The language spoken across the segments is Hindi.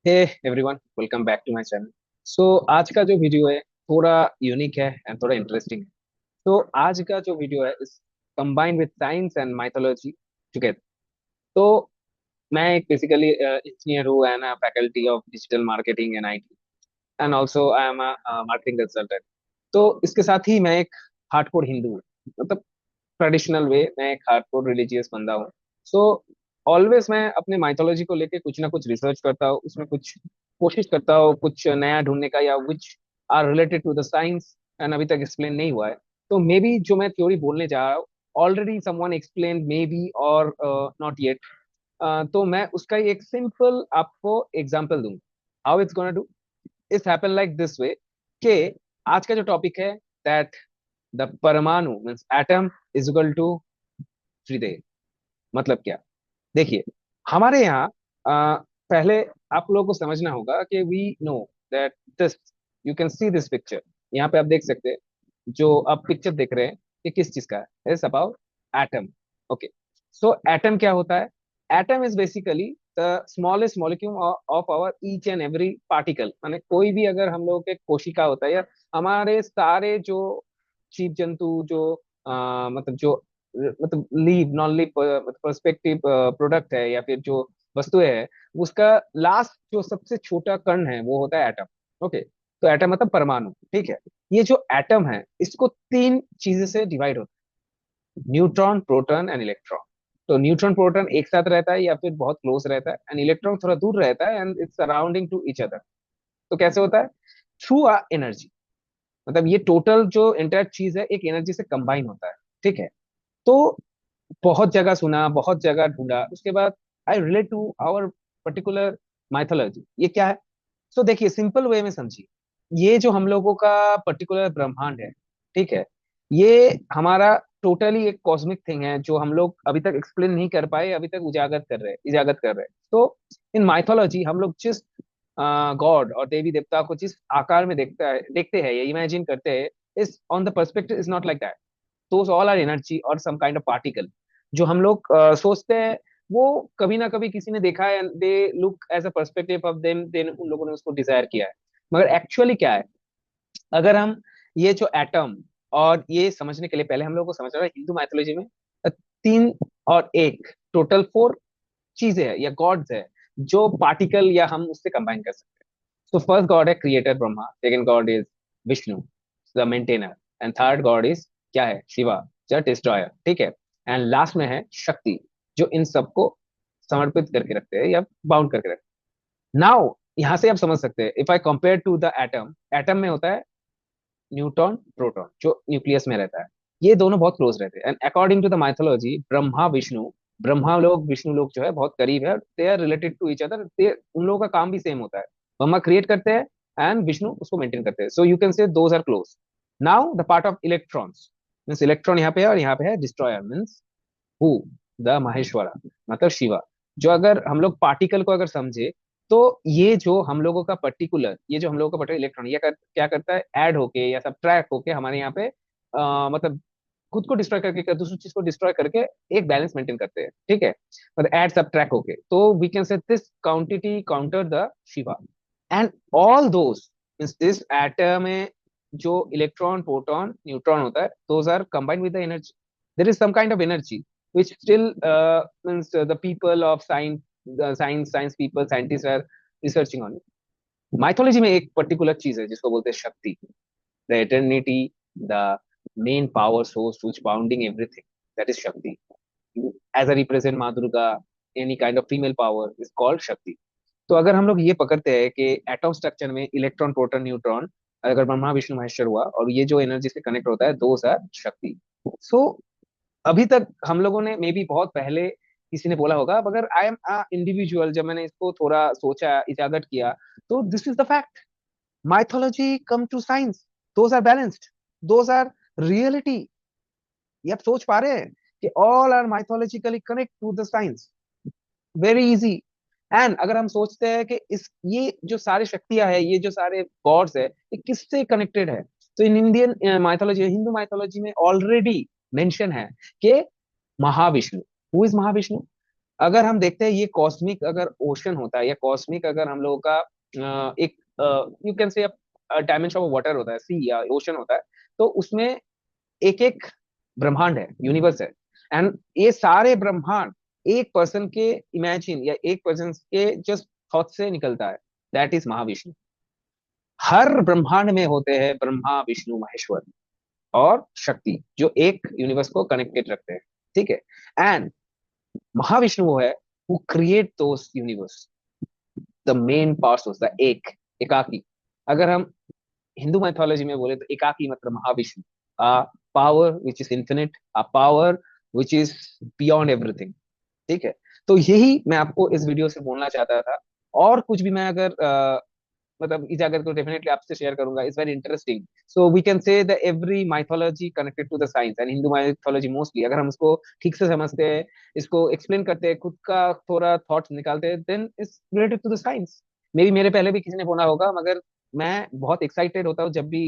Hey everyone, welcome back to my channel. So आज का जो वीडियो है थोड़ा यूनिक है एंड थोड़ा इंटरेस्टिंग है। तो आज का जो वीडियो है इस combined with science and mythology together. तो मैं एक बेसिकली इंजीनियर हूँ and faculty of digital marketing and IT, and also I am marketing consultant. तो इसके साथ ही मैं एक हार्डकोर हिंदू हूँ, मतलब ट्रेडिशनल वे मैं एक हार्डकोर रिलीजियस बंदा हूँ। सो ऑलवेज मैं अपने माइथोलॉजी को लेके कुछ ना कुछ रिसर्च करता हूँ, उसमें कुछ कोशिश करता हूँ कुछ नया ढूंढने का, या which are related to the science and अभी तक एक्सप्लेन नहीं हुआ है। तो मे बी जो मैं थ्योरी बोलने जा रहा हूँ already someone explain maybe और नॉट येट। तो मैं उसका ही एक सिंपल आपको एग्जांपल दूंगा how it's gonna do it's happen like this way. के आज का जो टॉपिक है दैट द परमाणु means atom is equal to हृदय। मतलब क्या? देखिए, हमारे यहाँ पहले आप लोगों को समझना होगा कि we know that this, you can see this picture. यहाँ पे आप देख सकते हैं, जो आप पिक्चर देख रहे हैं ये किस चीज का है? It's about atom. Okay, so atom क्या होता है? Atom is basically the smallest molecule of our each and every particle. माने कोई भी अगर हम लोगों के कोशिका होता है, या हमारे सारे जो जीव जंतु जो मतलब जो मतलब leave non leave perspective product है, या फिर जो वस्तुएं है, उसका लास्ट जो सबसे छोटा कण है वो होता है एटम। ओके, तो एटम मतलब परमाणु। ठीक है, ये जो एटम है इसको तीन चीजें से डिवाइड होता है: न्यूट्रॉन, प्रोटॉन एंड इलेक्ट्रॉन। तो न्यूट्रॉन प्रोटॉन एक साथ रहता है या फिर बहुत क्लोज रहता है, एंड इलेक्ट्रॉन थोड़ा दूर रहता है and it's surrounding to each other. तो कैसे होता है? Through a energy. मतलब ये टोटल जो इंटायर चीज है एक एनर्जी से कंबाइन होता है। ठीक है, तो बहुत जगह सुना, बहुत जगह ढूंढा, उसके बाद I relate to our particular mythology. ये क्या है? सो देखिए, सिंपल वे में समझिए, ये जो हम लोगों का पर्टिकुलर ब्रह्मांड है, ठीक है, ये हमारा टोटली एक कॉस्मिक थिंग है जो हम लोग अभी तक एक्सप्लेन नहीं कर पाए, अभी तक इजागत कर रहे हैं। तो इन माइथोलॉजी हम लोग जिस गॉड और देवी देवता को जिस आकार में देखते हैं या इमेजिन करते हैं, is on the perspective is not like that. Those all are energy और सम काइंड ऑफ पार्टिकल। जो हम लोग सोचते हैं वो कभी ना कभी किसी ने देखा है, they look as a perspective of them, then उन लोगों ने उसको डिजायर किया है। मगर एक्चुअली क्या है? अगर हम ये जो एटम, और ये समझने के लिए पहले हम लोग को समझना है हिंदू माइथोलॉजी में तीन और एक टोटल फोर चीजें हैं या गॉड्स है जो पार्टिकल या हम उससे कंबाइन कर सकते हैं। तो फर्स्ट गॉड है creator Brahma, second God is Vishnu the maintainer, and third God is क्या है? Shiva the destroyer. ठीक है, एंड लास्ट में है शक्ति, जो इन सबको समर्पित करके रखते हैं या बाउंड करके रखते हैं। नाउ यहां से आप समझ सकते हैं, if I compare to the atom, atom में होता है न्यूट्रॉन प्रोटॉन जो न्यूक्लियस में रहता है। ये दोनों बहुत क्लोज रहते हैं, and according to the mythology Brahma Vishnu, Brahma लोग विष्णु लोग जो है बहुत करीब है, they are related to each other. उन लोगों का काम भी सेम होता है। ब्रह्मा क्रिएट करते हैं एंड विष्णु उसको मेंटेन करते हैं, so you can say those are close. Now the part of electrons means electron यहाँ पे है और यहाँ पे है destroyer means who the Maheshwara, मतलब शिवा। जो अगर हम लोग पार्टिकल को अगर समझे, तो ये जो हम लोगों का पर्टिकुलर, ये जो हम लोगों का पर्टिकुलर इलेक्ट्रॉन ये क्या करता है? ऐड होके या सब ट्रैक होके हमारे यहाँ पे मतलब खुद को डिस्ट्रॉय करके दूसरी चीज को डिस्ट्रॉय करके एक बैलेंस मेंटेन करते हैं। ठीक है, मतलब ऐड सब ट्रैक होके, तो we can say this quantity counter the Shiva. And all those means this atom में जो इलेक्ट्रॉन प्रोटॉन न्यूट्रॉन होता है, those are combined with the energy. There is some kind of energy which still means the people of science, the science people, scientists are researching on it. Mythology में एक पर्टिकुलर चीज है जिसको बोलते हैं शक्ति, the eternity, the main power source which bounding everything, that is शक्ति। as a represent माँ Durga, any kind of female power is called शक्ति। तो अगर हम लोग ये पकड़ते हैं कि एटॉम स्ट्रक्चर में इलेक्ट्रॉन प्रोटॉन न्यूट्रॉन, अगर ब्रह्मा विष्णु महेश्वर हुआ और ये जो एनर्जी से कनेक्ट होता है, दो आर शक्ति। सो अभी तक हम लोगों ने मे बी बहुत पहले किसी ने बोला होगा, मगर आई एम अ इंडिविजुअल, जब मैंने इसको थोड़ा सोचा इजागत किया, तो this is the fact. Mythology come to science, those are balanced, those are reality. ये आप सोच पा रहे हैं कि all are mythologically connect to the science, very easy. And अगर हम सोचते हैं कि इस ये जो सारे शक्तियां है, ये जो सारे गॉड्स है, ये किससे कनेक्टेड है, तो in Indian mythology, Hindu mythology में ऑलरेडी मेंशन है कि महाविष्णु। Who is Mahavishnu? अगर हम देखते हैं ये कॉस्मिक अगर ओशन होता है, या कॉस्मिक अगर हम लोगों का एक यू कैन से डायमेंशन ऑफ वाटर होता है, सी या ओशन होता है, तो उसमें एक एक ब्रह्मांड है, यूनिवर्स है। एंड ये सारे ब्रह्मांड एक पर्सन के इमेजिन या एक पर्सन के जस्ट थॉट से निकलता है, दैट इज महाविष्णु। हर ब्रह्मांड में होते हैं ब्रह्मा विष्णु महेश्वर और शक्ति, जो एक यूनिवर्स को कनेक्टेड रखते हैं, ठीक है। एंड महाविष्णु वो है who create those universe, the main part of the एकाकी। अगर हम हिंदू माइथोलॉजी में बोले तो एकाकी मतलब Mahavishnu, a power which is infinite, a power which is beyond everything, ठीक है। तो यही मैं आपको इस वीडियो से बोलना चाहता था। और कुछ भी मैं अगर मतलब इस अगर तो डेफिनेटली आपसे शेयर करूंगा, it's very interesting. So we can say the every mythology connected to the science and Hindu mythology mostly, अगर हम इसको ठीक से समझते हैं, इसको एक्सप्लेन करते हैं, खुद का थोड़ा थॉट्स निकालते हैं, then it's related to the science. Maybe मेरे पहले भी किसी ने बोला होगा, मगर मैं बहुत एक्साइटेड होता हूँ जब भी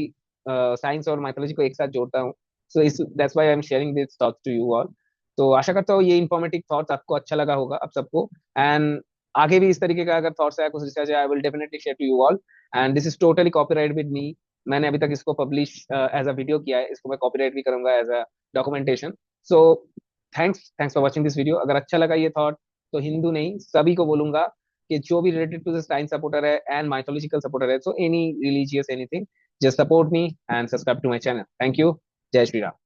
साइंस और माइथोलॉजी को एक साथ जोड़ता हूँ। So is that's why I am sharing this thoughts to you all. तो आशा करता हूँ ये इन्फॉर्मेटिव थॉट्स आपको अच्छा लगा होगा आप सबको। एंड आगे भी इस तरीके का अगर थॉट्स है, कुछ रिसर्च है, I will definitely share to you all. And this is totally copyright with me. मैंने अभी तक इसको पब्लिश एज अ वीडियो किया है, इसको मैं कॉपीराइट भी करूंगा as a documentation. So thanks thanks for watching this video. अगर अच्छा लगा ये थॉट, तो हिंदू नहीं सभी को बोलूंगा कि जो भी related to the science supporter है एंड माइथोलॉजिकल सपोर्टर है, so any religious anything, just support me and subscribe to my channel. Thank you. जय श्री राम।